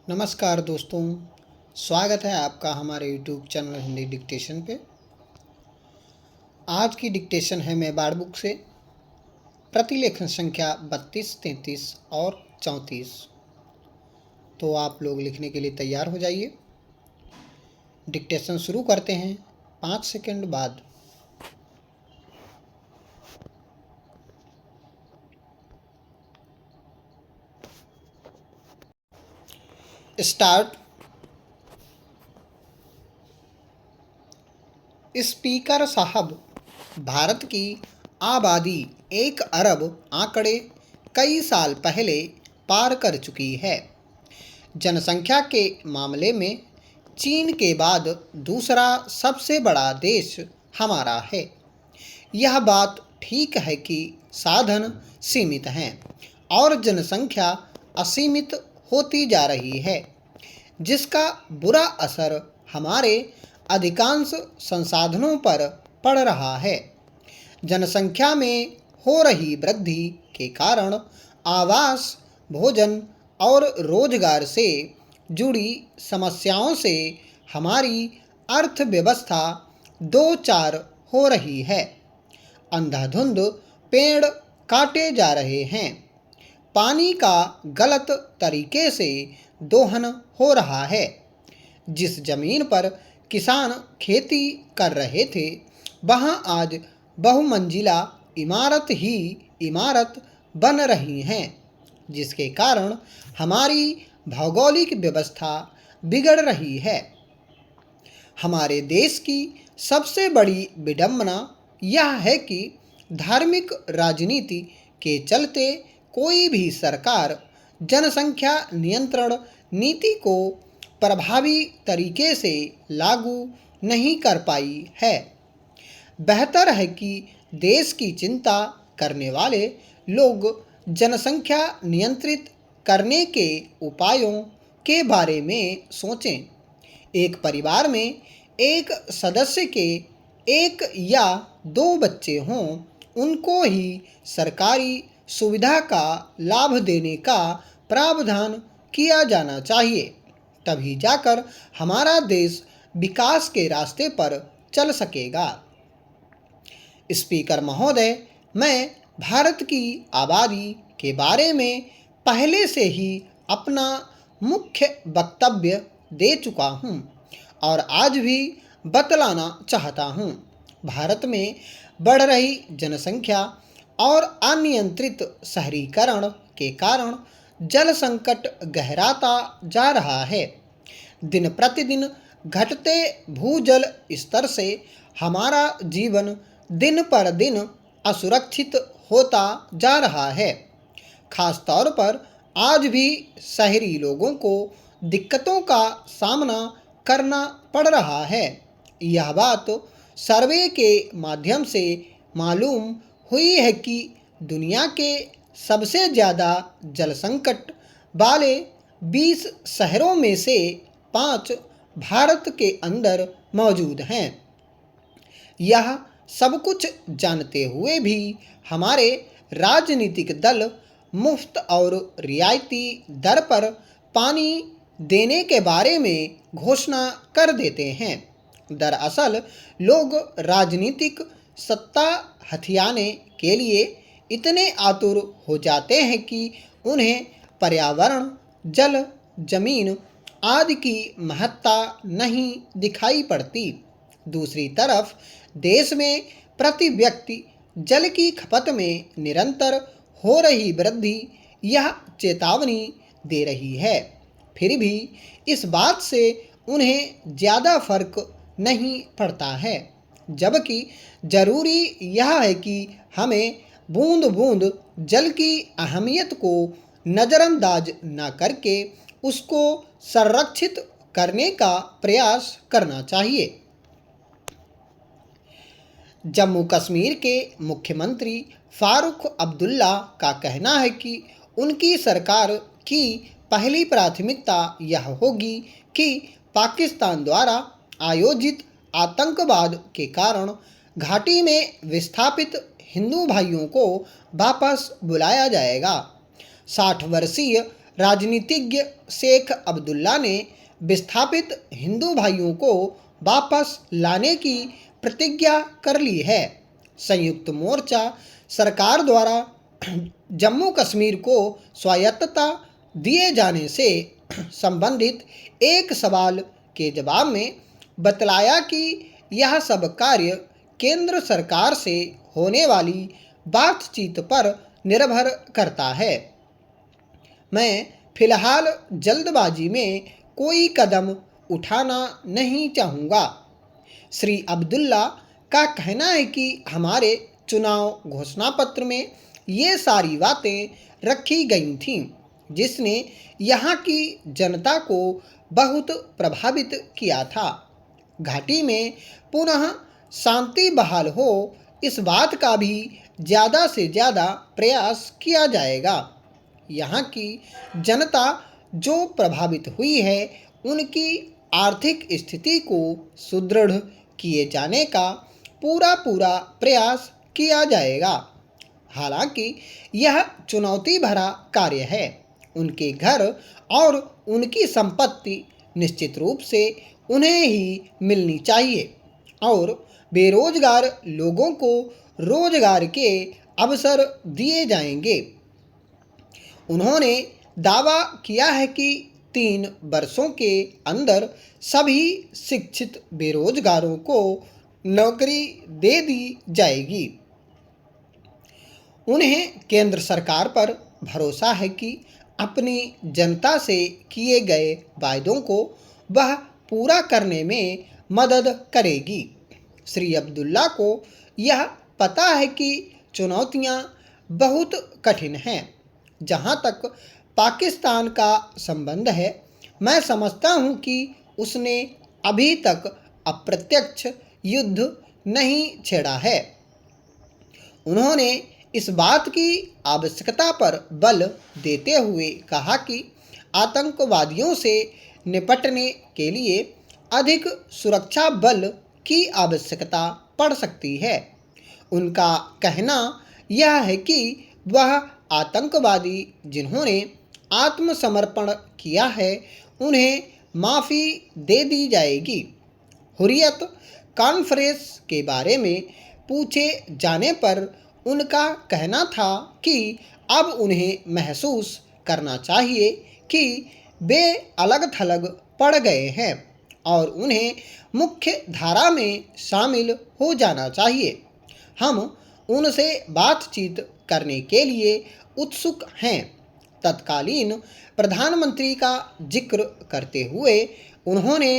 नमस्कार दोस्तों, स्वागत है आपका हमारे यूट्यूब चैनल हिंदी डिक्टेशन पे। आज की डिक्टेशन है मैं बार बुक से प्रतिलेखन संख्या 32, 33 और 34। तो आप लोग लिखने के लिए तैयार हो जाइए। डिक्टेशन शुरू करते हैं 5 सेकंड बाद। स्टार्ट। स्पीकर साहब, भारत की आबादी 1 अरब आंकड़े कई साल पहले पार कर चुकी है। जनसंख्या के मामले में चीन के बाद दूसरा सबसे बड़ा देश हमारा है। यह बात ठीक है कि साधन सीमित हैं और जनसंख्या असीमित होती जा रही है, जिसका बुरा असर हमारे अधिकांश संसाधनों पर पड़ रहा है। जनसंख्या में हो रही वृद्धि के कारण आवास, भोजन और रोजगार से जुड़ी समस्याओं से हमारी अर्थव्यवस्था दो चार हो रही है। अंधाधुंध पेड़ काटे जा रहे हैं, पानी का गलत तरीके से दोहन हो रहा है। जिस जमीन पर किसान खेती कर रहे थे, वहां आज बहुमंजिला इमारत ही इमारत बन रही हैं, जिसके कारण हमारी भौगोलिक व्यवस्था बिगड़ रही है। हमारे देश की सबसे बड़ी विडंबना यह है कि धार्मिक राजनीति के चलते कोई भी सरकार जनसंख्या नियंत्रण नीति को प्रभावी तरीके से लागू नहीं कर पाई है। बेहतर है कि देश की चिंता करने वाले लोग जनसंख्या नियंत्रित करने के उपायों के बारे में सोचें। एक परिवार में एक सदस्य के 1 या 2 बच्चे हों, उनको ही सरकारी सुविधा का लाभ देने का प्रावधान किया जाना चाहिए। तभी जाकर हमारा देश विकास के रास्ते पर चल सकेगा। स्पीकर महोदय, मैं भारत की आबादी के बारे में पहले से ही अपना मुख्य वक्तव्य दे चुका हूँ और आज भी बतलाना चाहता हूँ। भारत में बढ़ रही जनसंख्या और अनियंत्रित शहरीकरण के कारण जल संकट गहराता जा रहा है। दिन प्रतिदिन घटते भूजल स्तर से हमारा जीवन दिन पर दिन असुरक्षित होता जा रहा है। खास तौर पर आज भी शहरी लोगों को दिक्कतों का सामना करना पड़ रहा है। यह बात सर्वे के माध्यम से मालूम हुई है कि दुनिया के सबसे ज़्यादा जल संकट वाले 20 शहरों में से 5 भारत के अंदर मौजूद हैं। यह सब कुछ जानते हुए भी हमारे राजनीतिक दल मुफ्त और रियायती दर पर पानी देने के बारे में घोषणा कर देते हैं। दरअसल लोग राजनीतिक सत्ता हथियाने के लिए इतने आतुर हो जाते हैं कि उन्हें पर्यावरण, जल, जमीन आदि की महत्ता नहीं दिखाई पड़ती। दूसरी तरफ देश में प्रति व्यक्ति जल की खपत में निरंतर हो रही वृद्धि यह चेतावनी दे रही है। फिर भी इस बात से उन्हें ज़्यादा फर्क नहीं पड़ता है, जबकि ज़रूरी यह है कि हमें बूंद बूंद जल की अहमियत को नज़रअंदाज न करके उसको संरक्षित करने का प्रयास करना चाहिए। जम्मू कश्मीर के मुख्यमंत्री फारूक अब्दुल्ला का कहना है कि उनकी सरकार की पहली प्राथमिकता यह होगी कि पाकिस्तान द्वारा आयोजित आतंकवाद के कारण घाटी में विस्थापित हिंदू भाइयों को वापस बुलाया जाएगा। 60 वर्षीय राजनीतिज्ञ शेख अब्दुल्ला ने विस्थापित हिंदू भाइयों को वापस लाने की प्रतिज्ञा कर ली है। संयुक्त मोर्चा सरकार द्वारा जम्मू कश्मीर को स्वायत्तता दिए जाने से संबंधित एक सवाल के जवाब में बतलाया कि यह सब कार्य केंद्र सरकार से होने वाली बातचीत पर निर्भर करता है। मैं फिलहाल जल्दबाजी में कोई कदम उठाना नहीं चाहूँगा। श्री अब्दुल्ला का कहना है कि हमारे चुनाव घोषणा पत्र में ये सारी बातें रखी गई थीं, जिसने यहाँ की जनता को बहुत प्रभावित किया था। घाटी में पुनः शांति बहाल हो, इस बात का भी ज़्यादा से ज़्यादा प्रयास किया जाएगा। यहाँ की जनता जो प्रभावित हुई है, उनकी आर्थिक स्थिति को सुदृढ़ किए जाने का पूरा प्रयास किया जाएगा। हालांकि यह चुनौती भरा कार्य है। उनके घर और उनकी संपत्ति निश्चित रूप से उन्हें ही मिलनी चाहिए और बेरोजगार लोगों को रोजगार के अवसर दिए जाएंगे। उन्होंने दावा किया है कि 3 वर्षों के अंदर सभी शिक्षित बेरोजगारों को नौकरी दे दी जाएगी। उन्हें केंद्र सरकार पर भरोसा है कि अपनी जनता से किए गए वायदों को वह पूरा करने में मदद करेगी। श्री अब्दुल्ला को यह पता है कि चुनौतियां बहुत कठिन हैं। जहां तक पाकिस्तान का संबंध है, मैं समझता हूं कि उसने अभी तक अप्रत्यक्ष युद्ध नहीं छेड़ा है। उन्होंने इस बात की आवश्यकता पर बल देते हुए कहा कि आतंकवादियों से निपटने के लिए अधिक सुरक्षा बल की आवश्यकता पड़ सकती है। उनका कहना यह है कि वह आतंकवादी जिन्होंने आत्मसमर्पण किया है, उन्हें माफ़ी दे दी जाएगी। हुर्रियत कॉन्फ्रेंस के बारे में पूछे जाने पर उनका कहना था कि अब उन्हें महसूस करना चाहिए कि वे अलग थलग पड़ गए हैं और उन्हें मुख्य धारा में शामिल हो जाना चाहिए। हम उनसे बातचीत करने के लिए उत्सुक हैं। तत्कालीन प्रधानमंत्री का जिक्र करते हुए उन्होंने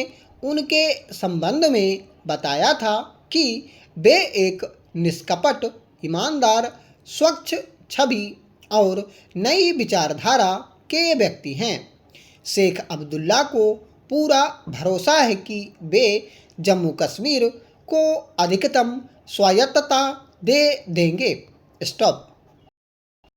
उनके संबंध में बताया था कि वे एक निष्कपट, ईमानदार, स्वच्छ छवि और नई विचारधारा के व्यक्ति हैं। शेख अब्दुल्ला को पूरा भरोसा है कि वे जम्मू कश्मीर को अधिकतम स्वायत्तता दे देंगे। स्टॉप।